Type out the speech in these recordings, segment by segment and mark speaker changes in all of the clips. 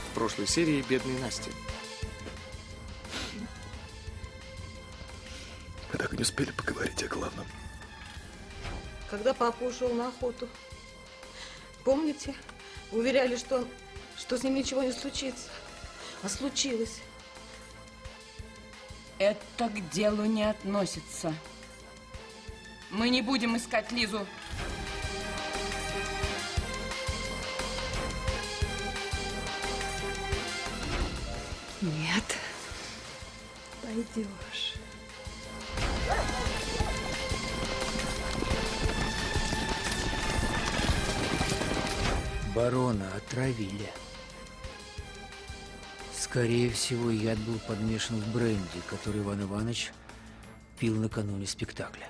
Speaker 1: в прошлой серии «Бедной Насти».
Speaker 2: Мы так и не успели поговорить о главном.
Speaker 3: Когда папа ушел на охоту, помните, уверяли, что с ним ничего не случится. А случилось.
Speaker 4: Это к делу не относится. Мы не будем искать Лизу.
Speaker 5: Нет, пойдешь.
Speaker 6: Барона отравили. Скорее всего, яд был подмешан в бренди, который Иван Иванович пил накануне спектакля.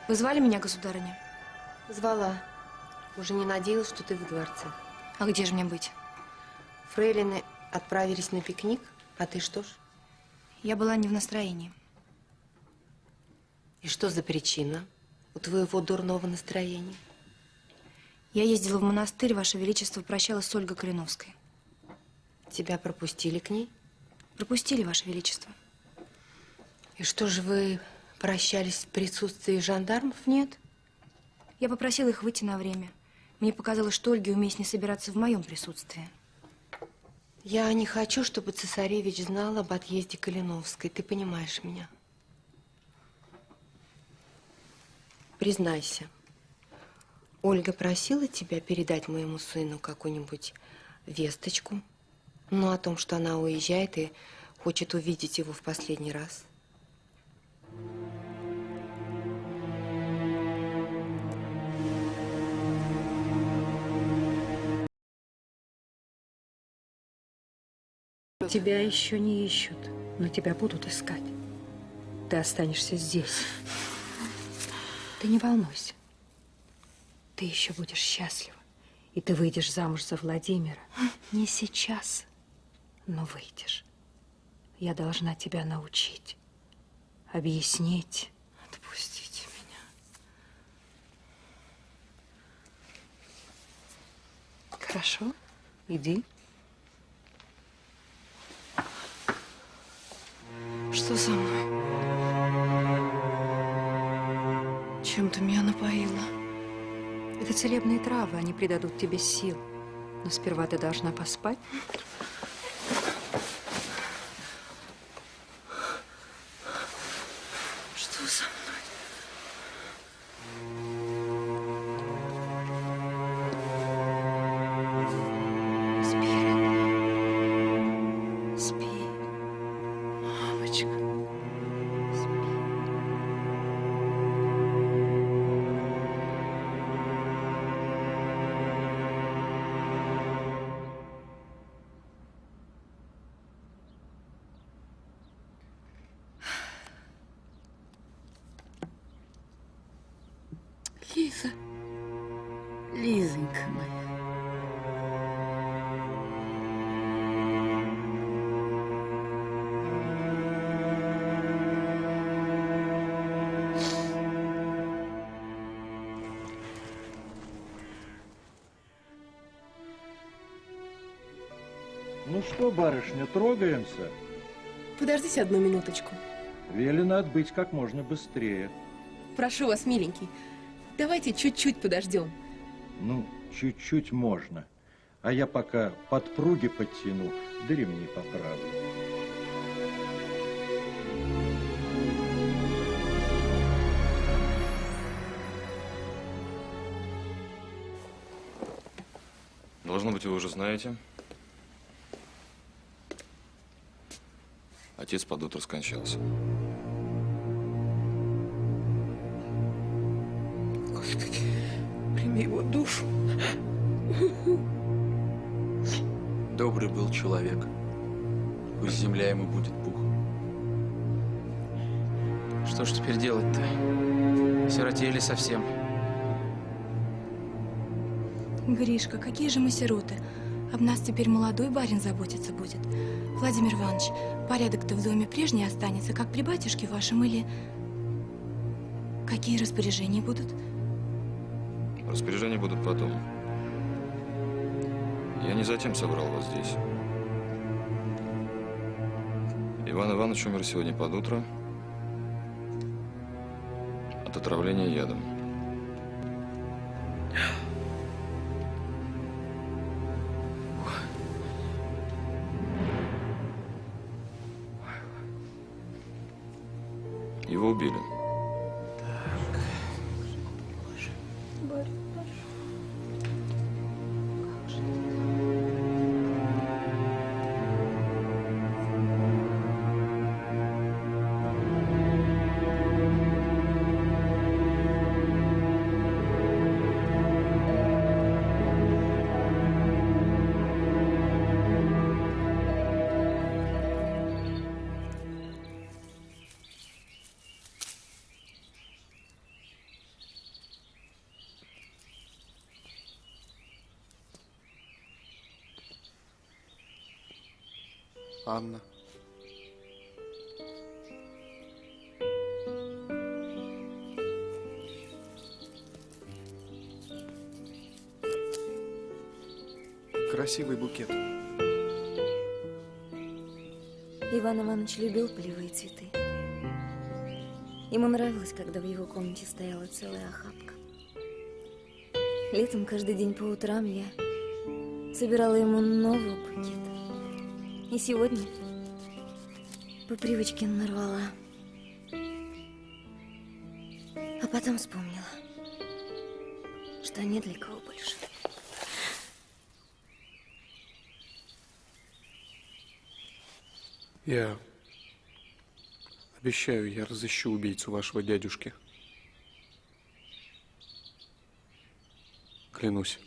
Speaker 5: Вы звали меня, государыня?
Speaker 7: Звала. Уже не надеялась, что ты в дворце.
Speaker 5: А где же мне быть?
Speaker 7: Фрейлины отправились на пикник, а ты что ж?
Speaker 5: Я была не в настроении.
Speaker 7: И что за причина у твоего дурного настроения?
Speaker 5: Я ездила в монастырь, Ваше Величество, прощалась с Ольгой Калиновской.
Speaker 7: Тебя пропустили к ней?
Speaker 5: Пропустили, Ваше Величество.
Speaker 7: И что же вы прощались в присутствии жандармов? Нет?
Speaker 5: Я попросила их выйти на время. Мне показалось, что Ольге уместнее собираться в моем присутствии.
Speaker 7: Я не хочу, чтобы цесаревич знал об отъезде Калиновской. Ты понимаешь меня? Признайся, Ольга просила тебя передать моему сыну какую-нибудь весточку, ну, о том, что она уезжает и хочет увидеть его в последний раз?
Speaker 8: Тебя еще не ищут, но тебя будут искать. Ты останешься здесь. Ты не волнуйся. Ты еще будешь счастлива. И ты выйдешь замуж за Владимира. Не сейчас, но выйдешь. Я должна тебя научить, объяснить.
Speaker 7: Отпустите меня.
Speaker 8: Хорошо, иди.
Speaker 3: Что со мной? Чем ты меня напоила?
Speaker 8: Это целебные травы, они придадут тебе сил. Но сперва ты должна поспать.
Speaker 3: Что со мной? Лиза, Лизонька моя.
Speaker 9: Ну что, барышня, трогаемся?
Speaker 10: Подождите одну минуточку.
Speaker 9: Велено отбыть как можно быстрее.
Speaker 10: Прошу вас, миленький, давайте чуть-чуть подождем.
Speaker 9: Ну, чуть-чуть можно. А я пока подпруги подтяну, да ремни поправлю.
Speaker 11: Должно быть, вы уже знаете. Отец под утро скончался.
Speaker 3: Господи, прими его душу.
Speaker 12: Добрый был человек. Пусть земля ему будет пухом. Что ж теперь делать-то?
Speaker 6: Сиротели совсем.
Speaker 5: Гришка, какие же мы сироты. Об нас теперь молодой барин заботиться будет. Владимир Иванович, порядок-то в доме прежний останется, как при батюшке вашем, или... Какие распоряжения будут?
Speaker 11: Распоряжения будут потом. Я не затем собрал вас здесь. Иван Иванович умер сегодня под утро от отравления ядом. Его убили.
Speaker 1: Анна. Красивый букет.
Speaker 13: Иван Иванович любил полевые цветы. Ему нравилось, когда в его комнате стояла целая охапка. Летом каждый день по утрам я собирала ему новый букет. И сегодня по привычке нарвала. А потом вспомнила, что нет для кого больше.
Speaker 1: Я обещаю, я разыщу убийцу вашего дядюшки. Клянусь.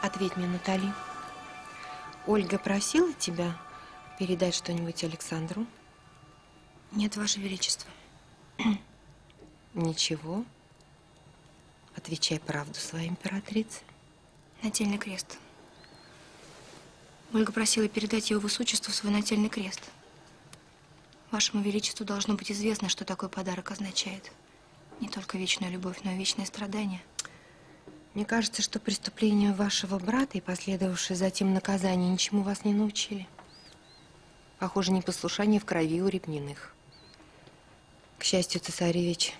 Speaker 7: Ответь мне, Натали. Ольга просила тебя передать что-нибудь Александру?
Speaker 5: Нет, Ваше Величество.
Speaker 7: Ничего. Отвечай правду своей императрице.
Speaker 5: Нательный крест. Ольга просила передать его высочеству свой нательный крест. Вашему Величеству должно быть известно, что такой подарок означает. Не только вечную любовь, но и вечное страдание.
Speaker 7: Мне кажется, что преступления вашего брата и последовавшее затем наказание ничему вас не научили. Похоже, непослушание в крови у Репниных. К счастью, цесаревич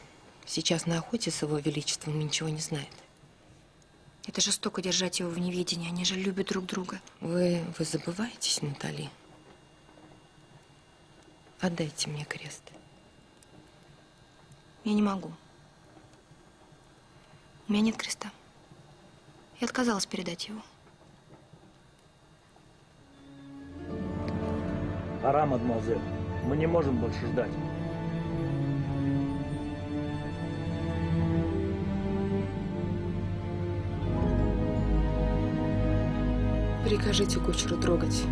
Speaker 7: сейчас на охоте с его величеством и ничего не знает.
Speaker 5: Это жестоко держать его в неведении. Они же любят друг друга.
Speaker 7: Вы забываетесь, Натали? Отдайте мне крест.
Speaker 5: Я не могу. У меня нет креста. Я отказалась передать его.
Speaker 14: Пора, мадемуазель. Мы не можем больше ждать.
Speaker 3: Прикажите кучеру трогать.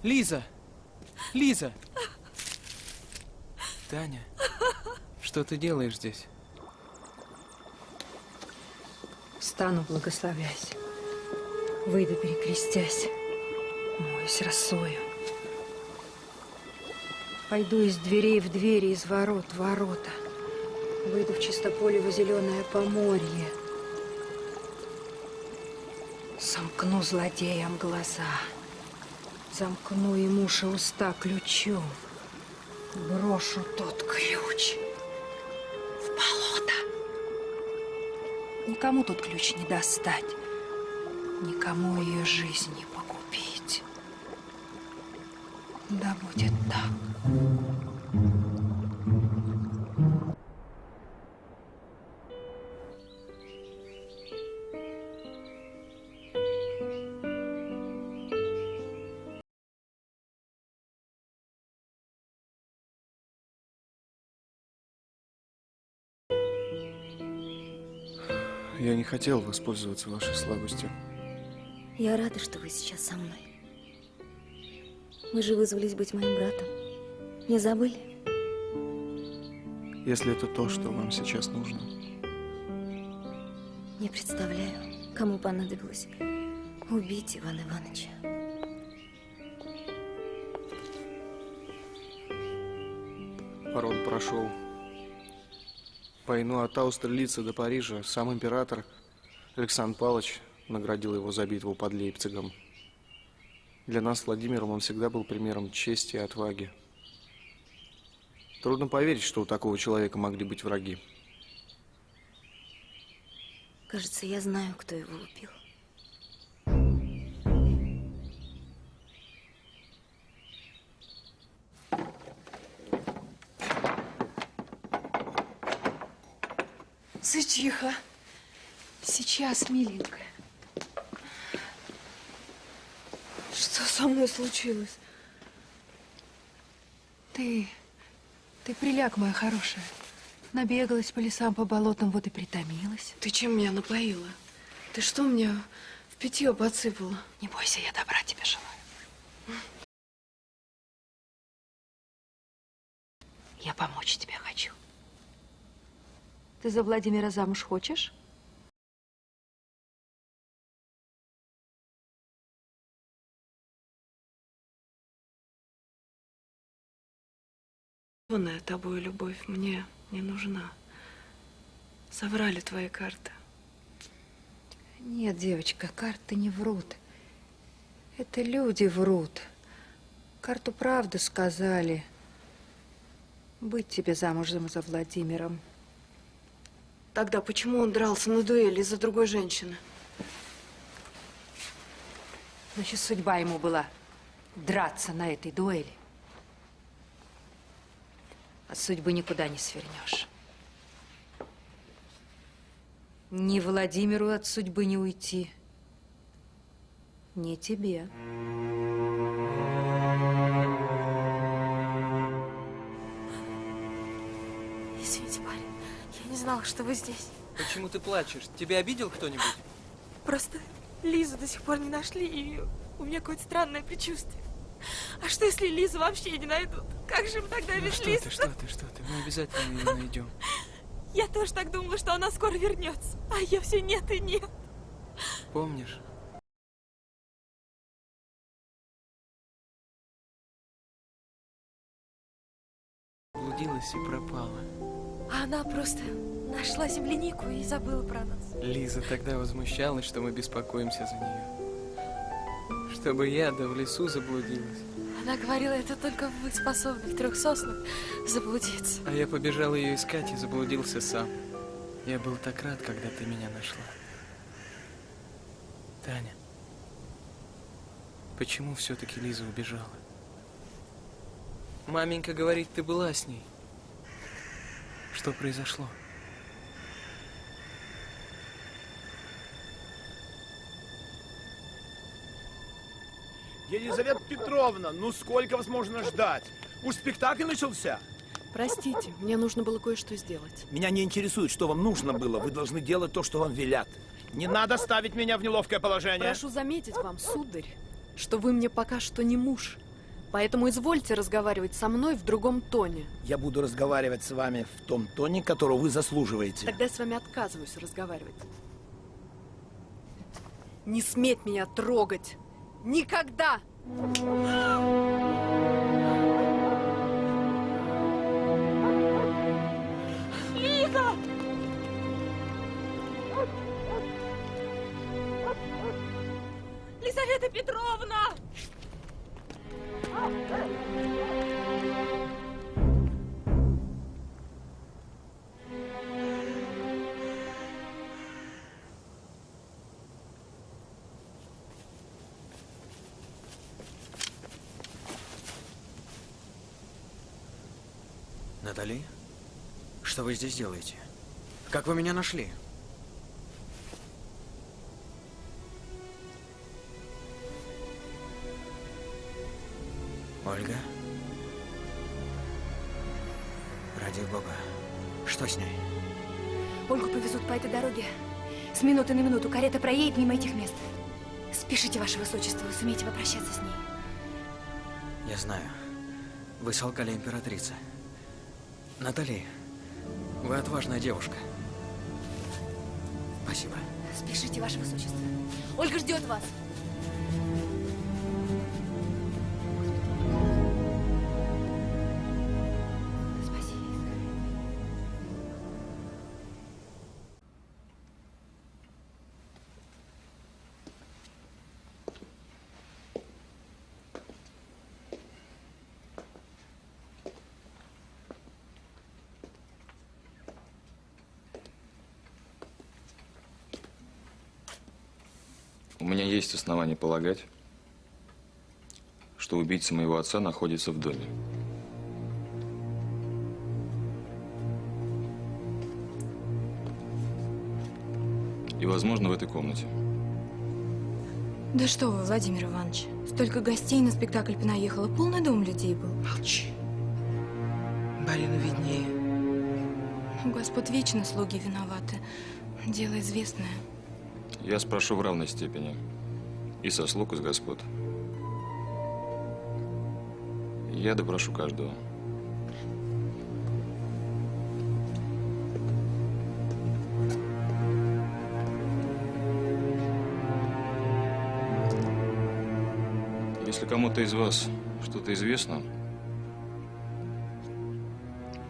Speaker 15: Лиза! Лиза! Таня, что ты делаешь здесь?
Speaker 8: Встану, благословясь. Выйду, перекрестясь. Моюсь росою. Пойду из дверей в двери, из ворот в ворота. Выйду в чистополево зеленое поморье. Сомкну злодеям глаза. Замкну им уши, уста ключом. Брошу тот ключ в болото. Никому тот ключ не достать. Никому ее жизнь не погубить. Да будет так.
Speaker 1: Я не хотел воспользоваться вашей слабостью.
Speaker 13: Я рада, что вы сейчас со мной. Вы же вызвались быть моим братом. Не забыли?
Speaker 1: Если это то, что вам сейчас нужно.
Speaker 13: Не представляю, кому понадобилось убить Ивана Ивановича.
Speaker 1: Барон прошел войну от Аустерлица до Парижа. Сам император Александр Павлович наградил его за битву под Лейпцигом. Для нас с Владимиром он всегда был примером чести и отваги. Трудно поверить, что у такого человека могли быть враги.
Speaker 13: Кажется, я знаю, кто его убил.
Speaker 3: Сычиха. Сейчас, миленькая. Что со мной случилось?
Speaker 8: Ты приляг, моя хорошая. Набегалась по лесам, по болотам, вот и притомилась.
Speaker 3: Ты чем меня напоила? Ты что мне в питье подсыпала?
Speaker 8: Не бойся, я добра тебе желаю. Я помочь тебе хочу. Ты за Владимира замуж хочешь?
Speaker 3: Тобой любовь мне не нужна. Соврали твои карты.
Speaker 8: Нет, девочка, карты не врут. Это люди врут. Карту правду сказали. Быть тебе замужем за Владимиром.
Speaker 3: Тогда почему он дрался на дуэли из-за другой женщины?
Speaker 8: Значит, судьба ему была драться на этой дуэли. От судьбы никуда не свернешь. Ни Владимиру от судьбы не уйти, ни тебе.
Speaker 16: Извините, парень, я не знала, что вы здесь.
Speaker 15: Почему ты плачешь? Тебя обидел кто-нибудь?
Speaker 16: Просто Лизу до сих пор не нашли, и у меня какое-то странное предчувствие. А что, если Лизу вообще не найдут? Как же мы тогда без Лизы?
Speaker 15: Что ты? Мы обязательно ее найдем.
Speaker 16: Я тоже так думала, что она скоро вернется. А ее все нет и нет.
Speaker 15: Помнишь? Блудилась и пропала.
Speaker 16: А она просто нашла землянику и забыла про нас.
Speaker 15: Лиза тогда возмущалась, что мы беспокоимся за нее. Чтобы я да в лесу заблудилась.
Speaker 16: Она говорила, это только вы способны в 3 соснах заблудиться.
Speaker 15: А я побежал ее искать и заблудился сам. Я был так рад, когда ты меня нашла. Таня, почему все-таки Лиза убежала? Маменька говорит, ты была с ней. Что произошло?
Speaker 17: Елизавета Петровна, ну сколько вас можно ждать? Уж спектакль начался.
Speaker 10: Простите, мне нужно было кое-что сделать.
Speaker 17: Меня не интересует, что вам нужно было. Вы должны делать то, что вам велят. Не надо ставить меня в неловкое положение.
Speaker 10: Прошу заметить вам, сударь, что вы мне пока что не муж. Поэтому извольте разговаривать со мной в другом тоне.
Speaker 17: Я буду разговаривать с вами в том тоне, которого вы заслуживаете.
Speaker 10: Тогда я с вами отказываюсь разговаривать. Не сметь меня трогать! Никогда!
Speaker 16: Лиза! Лизавета Петровна!
Speaker 18: Натали, что вы здесь делаете? Как вы меня нашли? Ольга? Ради бога, что с ней?
Speaker 13: Ольгу повезут по этой дороге. С минуты на минуту карета проедет мимо этих мест. Спешите, ваше высочество, вы сумеете попрощаться с ней.
Speaker 18: Я знаю. Вы солгали императрице. Натали, вы отважная девушка. Спасибо.
Speaker 13: Спешите, ваше высочество. Ольга ждет вас.
Speaker 11: У меня есть основания полагать, что убийца моего отца находится в доме. И, возможно, в этой комнате.
Speaker 5: Да что вы, Владимир Иванович, столько гостей на спектакль понаехало, полный дом людей был.
Speaker 6: Молчи. Барину виднее.
Speaker 5: У господ вечно слуги виноваты. Дело известное.
Speaker 11: Я спрошу в равной степени. И со слуг, и с господ. Я допрошу каждого. Если кому-то из вас что-то известно,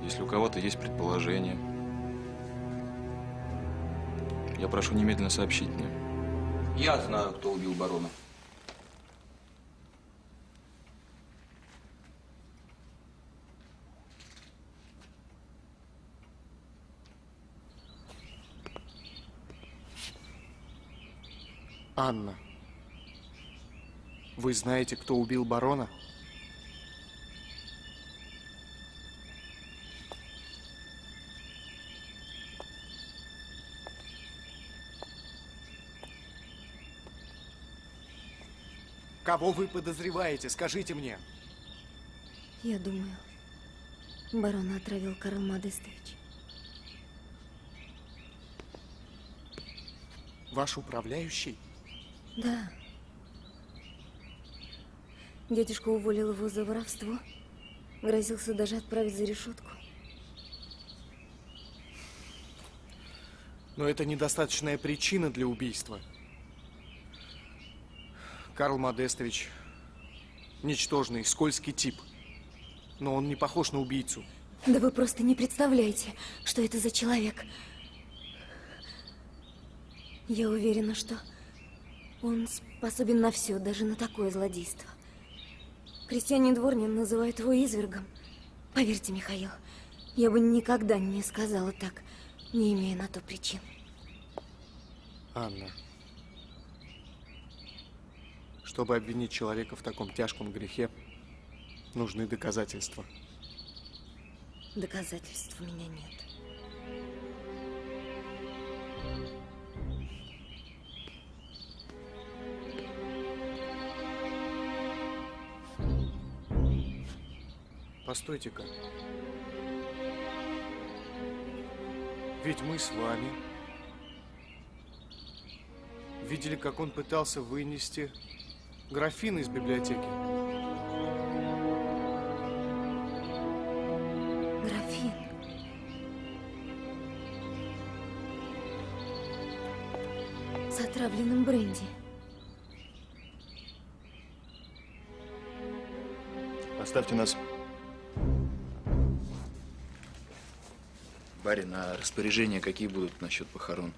Speaker 11: если у кого-то есть предположение, я прошу немедленно сообщить мне.
Speaker 12: Я знаю, кто убил барона.
Speaker 1: Анна, вы знаете, кто убил барона? Кого вы подозреваете? Скажите мне.
Speaker 13: Я думаю, барона отравил Карл Модестович.
Speaker 1: Ваш управляющий?
Speaker 13: Да. Дядюшка уволил его за воровство. Грозился даже отправить за решетку.
Speaker 1: Но это недостаточная причина для убийства. Карл Модестович – ничтожный, скользкий тип. Но он не похож на убийцу.
Speaker 13: Да вы просто не представляете, что это за человек. Я уверена, что он способен на все, даже на такое злодейство. Крестьяне Дворнин называют его извергом. Поверьте, Михаил, я бы никогда не сказала так, не имея на то причин.
Speaker 1: Анна, чтобы обвинить человека в таком тяжком грехе, нужны доказательства.
Speaker 13: Доказательств у меня нет.
Speaker 1: Постойте-ка. Ведь мы с вами видели, как он пытался вынести графин из библиотеки.
Speaker 13: Графин? С отравленным бренди.
Speaker 2: Оставьте нас. Барин, а распоряжения какие будут насчет похорон?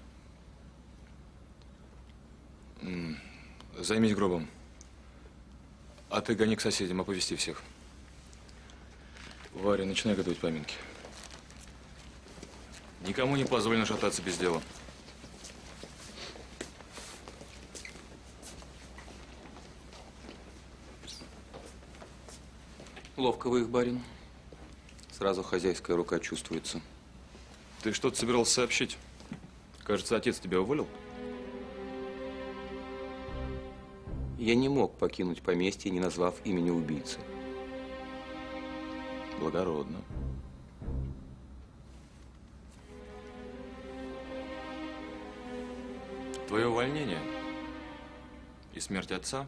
Speaker 11: Займись гробом. А ты гони к соседям, оповести всех. Варя, начинай готовить поминки. Никому не позволено шататься без дела.
Speaker 12: Ловко вы их, барин. Сразу хозяйская рука чувствуется.
Speaker 11: Ты что-то собирался сообщить? Кажется, отец тебя уволил?
Speaker 12: Я не мог покинуть поместье, не назвав имени убийцы.
Speaker 11: Благородно. Твое увольнение и смерть отца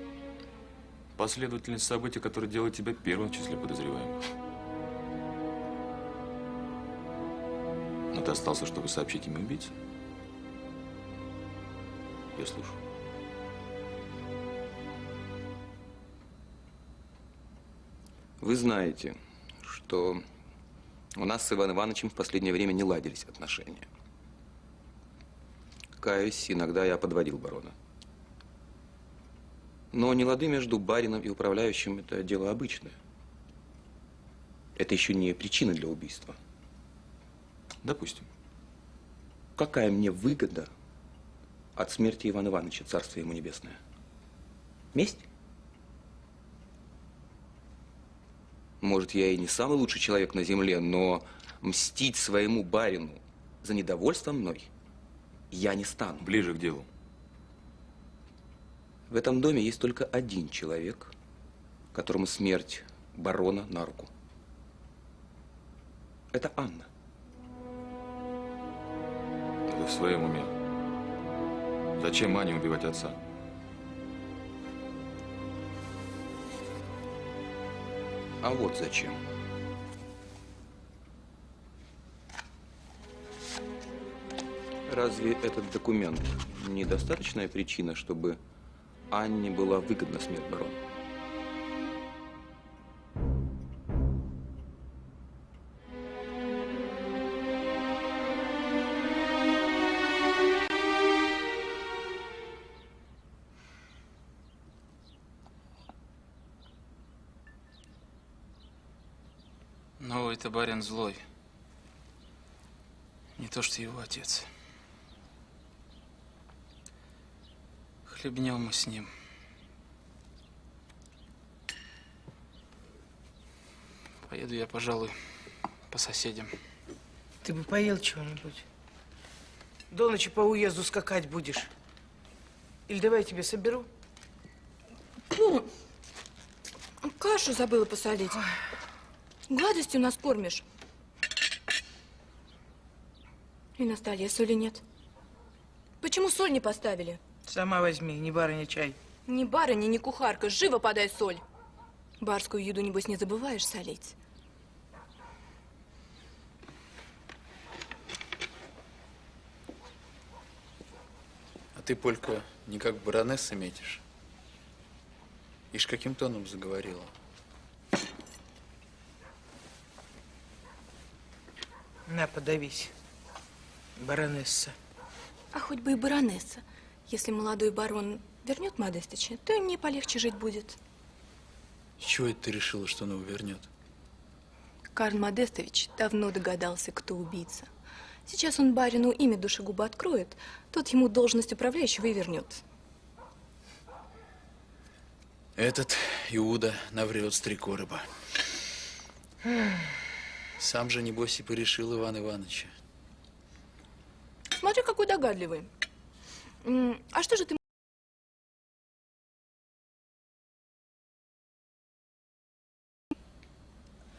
Speaker 11: – последовательность событий, которые делают тебя первым в числе подозреваемых. Но ты остался, чтобы сообщить имя убийцы? Я слушаю.
Speaker 12: Вы знаете, что у нас с Иваном Ивановичем в последнее время не ладились отношения. Каюсь, иногда я подводил барона. Но нелады между барином и управляющим – это дело обычное. Это еще не причина для убийства.
Speaker 11: Допустим.
Speaker 12: Какая мне выгода от смерти Ивана Ивановича, царствие ему небесное? Месть? Может, я и не самый лучший человек на земле, но мстить своему барину за недовольство мной я не стану.
Speaker 11: Ближе к делу.
Speaker 12: В этом доме есть только один человек, которому смерть барона на руку. Это Анна.
Speaker 11: Ты в своем уме. Зачем Ане убивать отца?
Speaker 12: А вот зачем. Разве этот документ недостаточная причина, чтобы Анне была выгодна смерть барона?
Speaker 15: Ну, это барин злой. Не то, что его отец. Хлебнем мы с ним. Поеду я, пожалуй, по соседям.
Speaker 19: Ты бы поел чего-нибудь. До ночи по уезду скакать будешь. Или давай я тебе соберу?
Speaker 5: Кашу забыла посолить. Гадостью нас кормишь. И на столе соли нет. Почему соль не поставили?
Speaker 19: Сама возьми, не барыня чай.
Speaker 5: Ни барыня, ни кухарка, живо подай соль. Барскую еду, небось, не забываешь солить.
Speaker 2: А ты, Полька, не как баронесса метишь? Ишь, каким тоном заговорила?
Speaker 19: На, подавись, баронесса.
Speaker 5: А хоть бы и баронесса. Если молодой барон вернет Модестыча, то и мне полегче жить будет.
Speaker 2: С чего это ты решила, что он его вернет?
Speaker 5: Карл Модестович давно догадался, кто убийца. Сейчас он барину имя душегуба откроет, тот ему должность управляющего и вернет.
Speaker 2: Этот Иуда наврет с 3 короба. Сам же, небось, и порешил Иван Ивановича.
Speaker 5: Смотри, какой догадливый. А что же ты...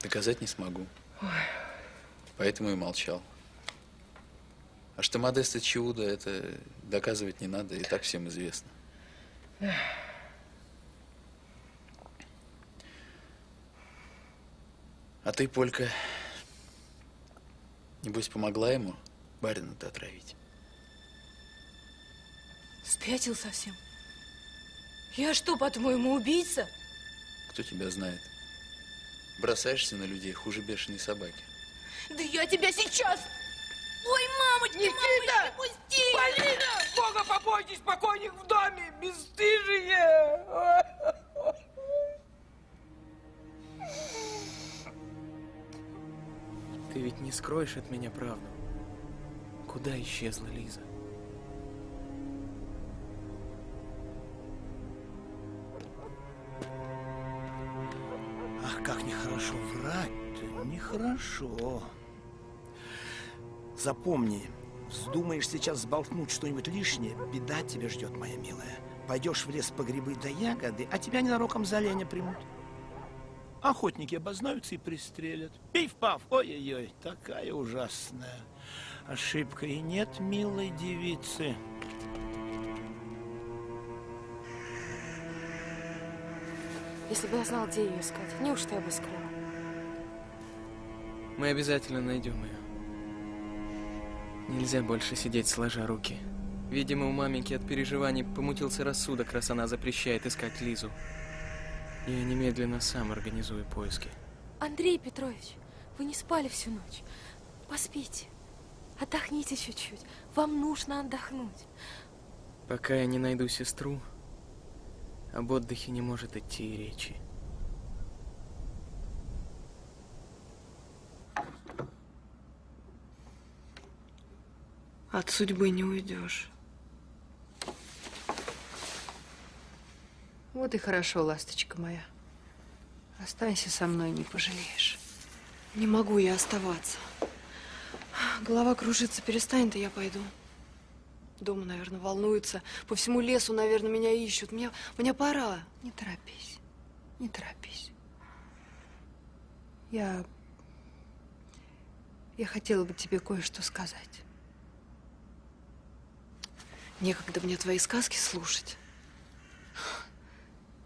Speaker 2: Доказать не смогу. Поэтому и молчал. А что Модестыч Иуда, это доказывать не надо, и так всем известно. А ты, Полька, небось, помогла ему барина-то отравить?
Speaker 5: Спятил совсем. Я что, по-твоему, убийца?
Speaker 2: Кто тебя знает? Бросаешься на людей хуже бешеной собаки.
Speaker 5: Да я тебя сейчас... Ой, мамочки,
Speaker 19: Никита!
Speaker 5: мамочки, пусти!
Speaker 19: Полина! Бога побойтесь, покойник в доме! Бесстыжие!
Speaker 15: Ты ведь не скроешь от меня правду. Куда исчезла Лиза?
Speaker 17: Ах, как нехорошо врать-то, нехорошо. Запомни, вздумаешь сейчас сболтнуть что-нибудь лишнее, беда тебя ждет, моя милая. Пойдешь в лес по грибы да ягоды, а тебя ненароком за оленя примут. Охотники обознаются и пристрелят. Пиф-паф, ой-ой-ой, такая ужасная ошибка. И нет милой девицы.
Speaker 16: Если бы я знал, где ее искать, неужто я бы скрыла?
Speaker 15: Мы обязательно найдем ее. Нельзя больше сидеть сложа руки. Видимо, у маменьки от переживаний помутился рассудок, раз она запрещает искать Лизу. Я немедленно сам организую поиски.
Speaker 16: Андрей Петрович, вы не спали всю ночь. Поспите. Отдохните чуть-чуть. Вам нужно отдохнуть.
Speaker 15: Пока я не найду сестру, об отдыхе не может идти и речи.
Speaker 3: От судьбы не уйдешь.
Speaker 8: Вот и хорошо, ласточка моя. Останься со мной, не пожалеешь.
Speaker 3: Не могу я оставаться. Голова кружится, перестанет, и я пойду. Дома, наверное, волнуются. По всему лесу, наверное, меня ищут. Мне пора.
Speaker 8: Не торопись. Не торопись. Я хотела бы тебе кое-что сказать.
Speaker 3: Некогда мне твои сказки слушать.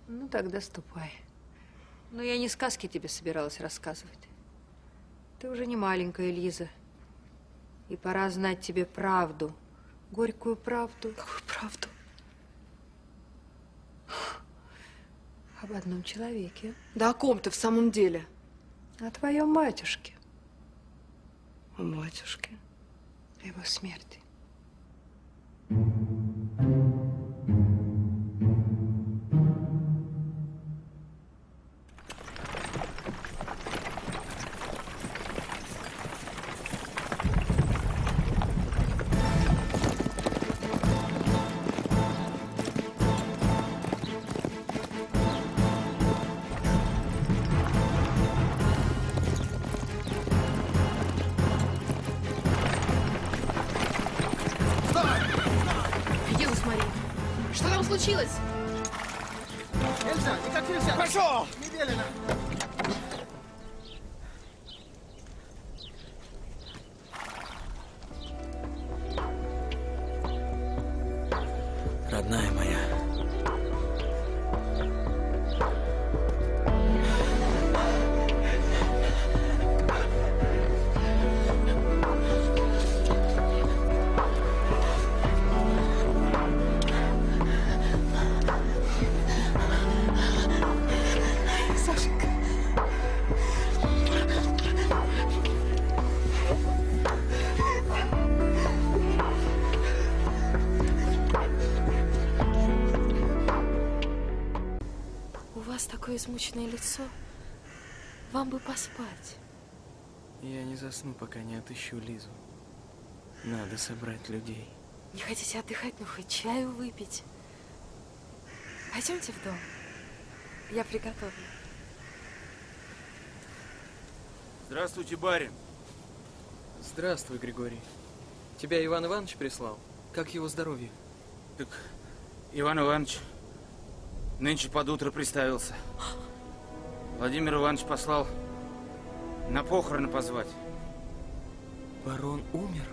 Speaker 8: Ну, тогда ступай. Но я не сказки тебе собиралась рассказывать. Ты уже не маленькая, Лиза. И пора знать тебе правду. Горькую правду.
Speaker 3: Какую правду?
Speaker 8: Об одном человеке.
Speaker 3: Да о ком ты в самом деле?
Speaker 8: О твоем матюшке.
Speaker 3: О матюшке.
Speaker 8: Его смерти.
Speaker 3: Случилось?
Speaker 17: Нельзя, никак нельзя. Пошел! Не велено.
Speaker 6: Родная моя,
Speaker 16: измученное лицо. Вам бы поспать.
Speaker 15: Я не засну, пока не отыщу Лизу. Надо собрать людей.
Speaker 16: Не хотите отдыхать, ну хоть чаю выпить. Пойдемте в дом. Я приготовлю.
Speaker 18: Здравствуйте, барин.
Speaker 15: Здравствуй, Григорий. Тебя Иван Иванович прислал? Как его здоровье?
Speaker 18: Так Иван Иванович нынче под утро приставился. Владимир Иванович послал на похороны позвать.
Speaker 15: Барон умер?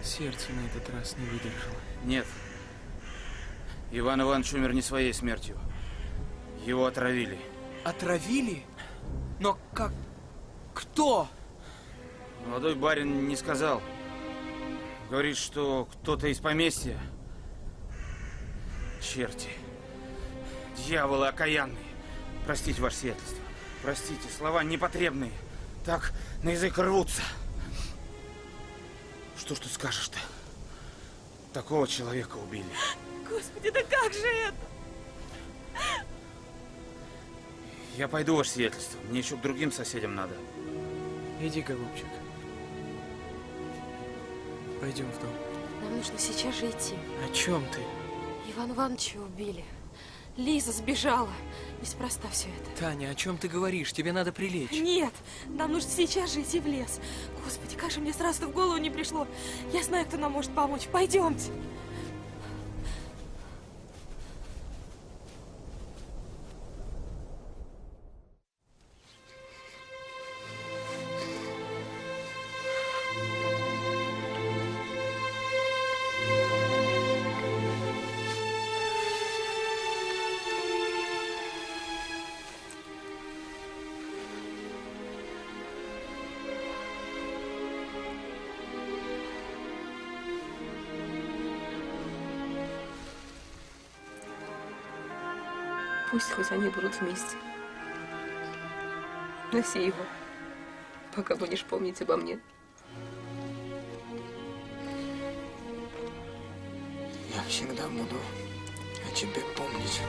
Speaker 15: Сердце на этот раз не выдержало.
Speaker 18: Нет. Иван Иванович умер не своей смертью. Его отравили.
Speaker 15: Отравили? Но как? Кто?
Speaker 18: Молодой барин не сказал. Говорит, что кто-то из поместья. Черти. Дьяволы окаянные. Простите, ваше сиятельство. Простите, слова непотребные. Так на язык рвутся. Что ж ты скажешь-то? Такого человека убили.
Speaker 16: Господи, да как же это?
Speaker 18: Я пойду, ваше сиятельство. Мне еще к другим соседям надо.
Speaker 15: Иди, голубчик. Пойдем в дом.
Speaker 16: Нам нужно сейчас же идти.
Speaker 15: О чем ты?
Speaker 16: Ивана Ивановича убили. Лиза сбежала. Неспроста все это.
Speaker 15: Таня, о чем ты говоришь? Тебе надо прилечь.
Speaker 16: Нет, нам нужно сейчас же идти в лес. Господи, как же мне сразу в голову не пришло. Я знаю, кто нам может помочь. Пойдемте.
Speaker 20: Пусть хоть они будут вместе. Носи его, пока будешь помнить обо мне.
Speaker 6: Я всегда буду о тебе помнить.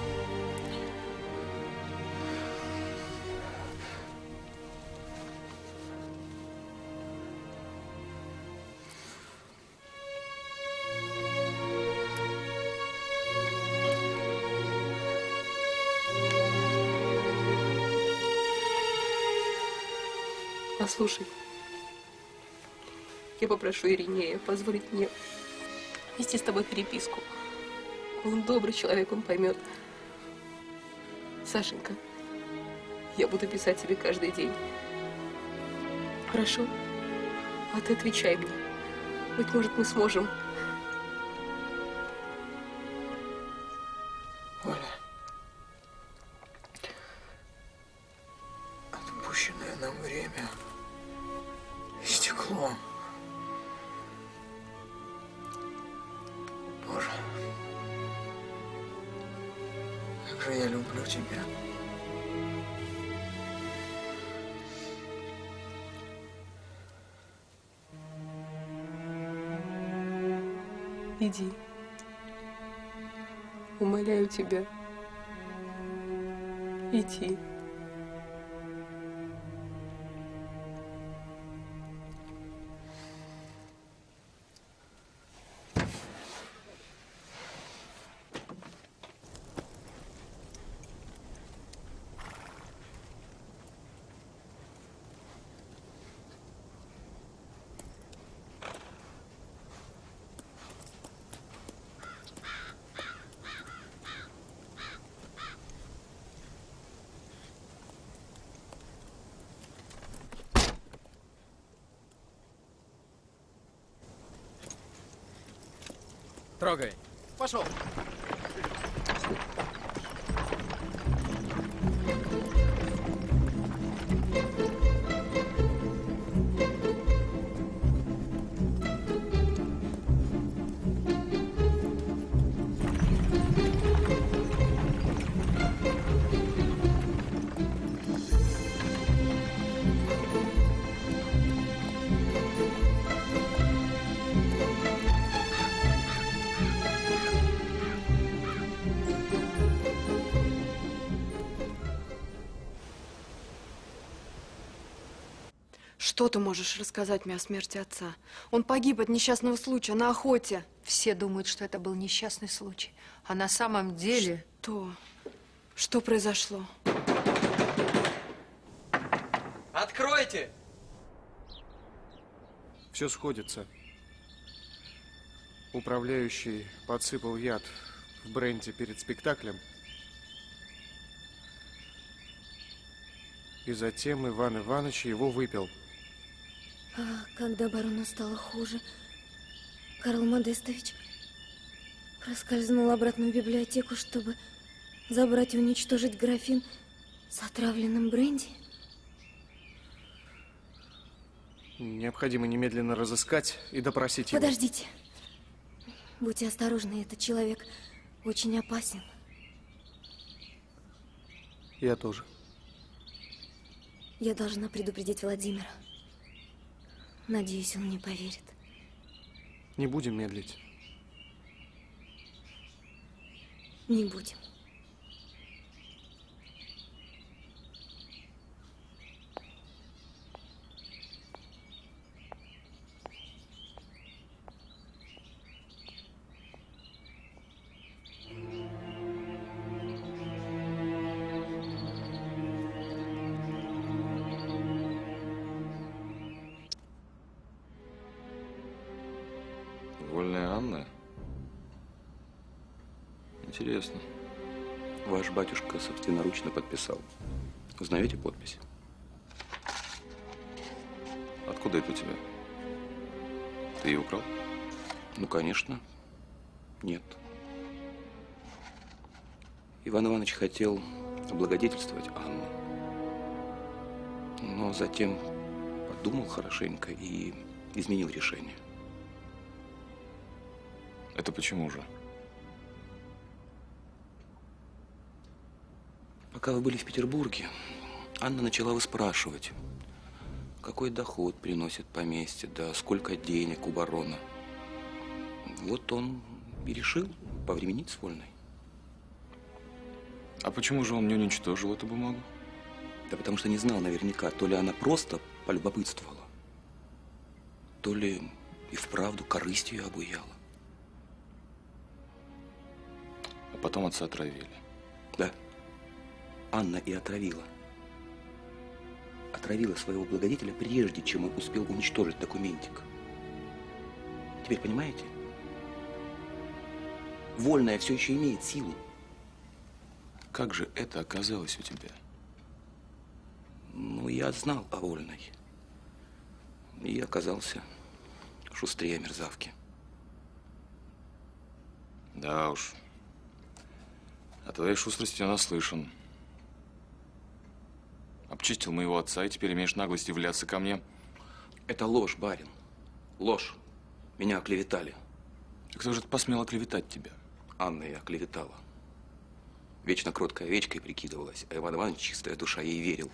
Speaker 20: Послушай, я попрошу Иринея позволить мне вести с тобой переписку. Он добрый человек, он поймет. Сашенька, я буду писать тебе каждый день. Хорошо? А ты отвечай мне. Быть может, мы сможем.
Speaker 6: Оля, отпущенное нам время истекло. Боже, как же я люблю тебя.
Speaker 20: Иди. Умоляю тебя. Иди.
Speaker 15: Трогай.
Speaker 17: Пошел.
Speaker 3: Что ты можешь рассказать мне о смерти отца? Он погиб от несчастного случая на охоте.
Speaker 8: Все думают, что это был несчастный случай. А на самом деле...
Speaker 3: Что? Что произошло?
Speaker 15: Откройте!
Speaker 1: Все сходится. Управляющий подсыпал яд в бренди перед спектаклем. И затем Иван Иванович его выпил.
Speaker 13: А когда барону стало хуже, Карл Модестович проскользнул обратно в библиотеку, чтобы забрать и уничтожить графин с отравленным бренди.
Speaker 1: Необходимо немедленно разыскать и допросить его.
Speaker 13: Подождите. Будьте осторожны, этот человек очень опасен.
Speaker 1: Я тоже.
Speaker 13: Я должна предупредить Владимира. Надеюсь, он мне поверит.
Speaker 1: Не будем медлить.
Speaker 13: Не будем.
Speaker 11: Вольная Анна? Интересно.
Speaker 12: Ваш батюшка собственноручно подписал. Узнаете подпись?
Speaker 11: Откуда это у тебя? Ты ее украл?
Speaker 12: Ну, конечно. Нет. Иван Иванович хотел облагодетельствовать Анну. Но затем подумал хорошенько и изменил решение.
Speaker 11: Это почему же?
Speaker 12: Пока вы были в Петербурге, Анна начала выспрашивать, какой доход приносит поместье, да сколько денег у барона. Вот он и решил повременить с Вольной.
Speaker 11: А почему же он не уничтожил эту бумагу?
Speaker 12: Да потому что не знал наверняка, то ли она просто полюбопытствовала, то ли и вправду корысть ее обуяла.
Speaker 11: А потом отца отравили.
Speaker 12: Да. Анна и отравила. Отравила своего благодетеля, прежде чем он успел уничтожить документик. Теперь понимаете? Вольная все еще имеет силу.
Speaker 11: Как же это оказалось у тебя?
Speaker 12: Ну, я знал о Вольной. И оказался шустрее мерзавки.
Speaker 11: Да уж. О твоей шустрости я наслышан. Обчистил моего отца, и теперь имеешь наглость являться ко мне.
Speaker 12: Это ложь, барин. Ложь. Меня оклеветали.
Speaker 11: И кто же посмел оклеветать тебя?
Speaker 12: Анна и оклеветала. Вечно кроткой овечкой прикидывалась, а Иван Иванович, чистая душа, ей верил.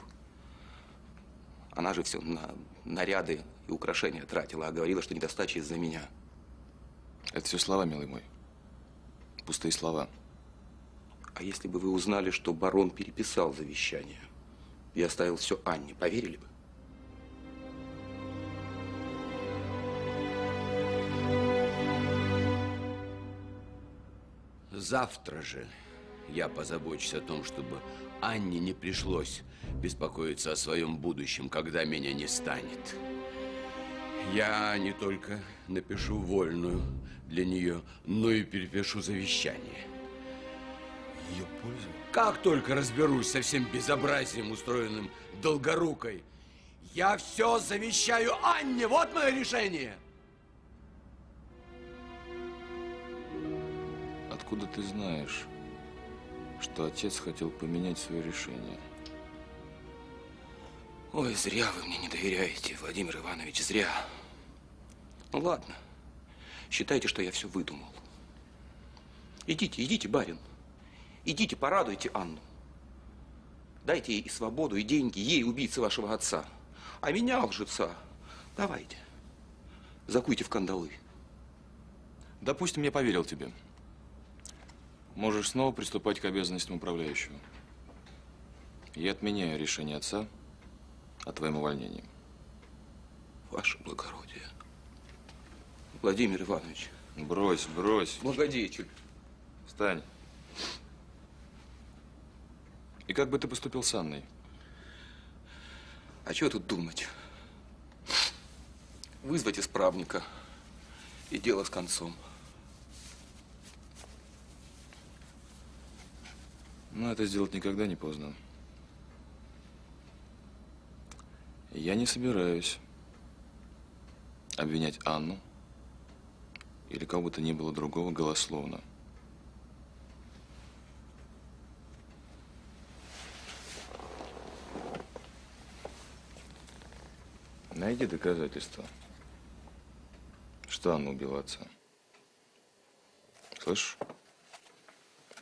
Speaker 12: Она же все на наряды и украшения тратила, а говорила, что недостача из-за меня.
Speaker 11: Это все слова, милый мой. Пустые слова.
Speaker 12: А если бы вы узнали, что барон переписал завещание и оставил все Анне, поверили бы?
Speaker 21: Завтра же я позабочусь о том, чтобы Анне не пришлось беспокоиться о своем будущем, когда меня не станет. Я не только напишу вольную для нее, но и перепишу завещание.
Speaker 11: Ее пользу?
Speaker 21: Как только разберусь со всем безобразием, устроенным Долгорукой, я все завещаю Анне. Вот мое решение.
Speaker 11: Откуда ты знаешь, что отец хотел поменять свое решение?
Speaker 12: Ой, зря вы мне не доверяете, Владимир Иванович, зря. Ну ладно, считайте, что я все выдумал. Идите, идите, барин. Идите, порадуйте Анну. Дайте ей и свободу, и деньги, ей, убийце вашего отца. А меня, лжеца, давайте, закуйте в кандалы.
Speaker 11: Допустим, я поверил тебе. Можешь снова приступать к обязанностям управляющего. Я отменяю решение отца о твоем увольнении.
Speaker 12: Ваше благородие. Владимир Иванович.
Speaker 11: Брось, брось.
Speaker 12: Благодетель.
Speaker 11: Встань. И как бы ты поступил с Анной?
Speaker 12: А чего тут думать? Вызвать исправника. И дело с концом.
Speaker 11: Но это сделать никогда не поздно. Я не собираюсь обвинять Анну или кого бы то ни было другого голословно. Найди доказательства, что Анна убила отца. Слышишь?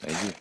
Speaker 11: Найди.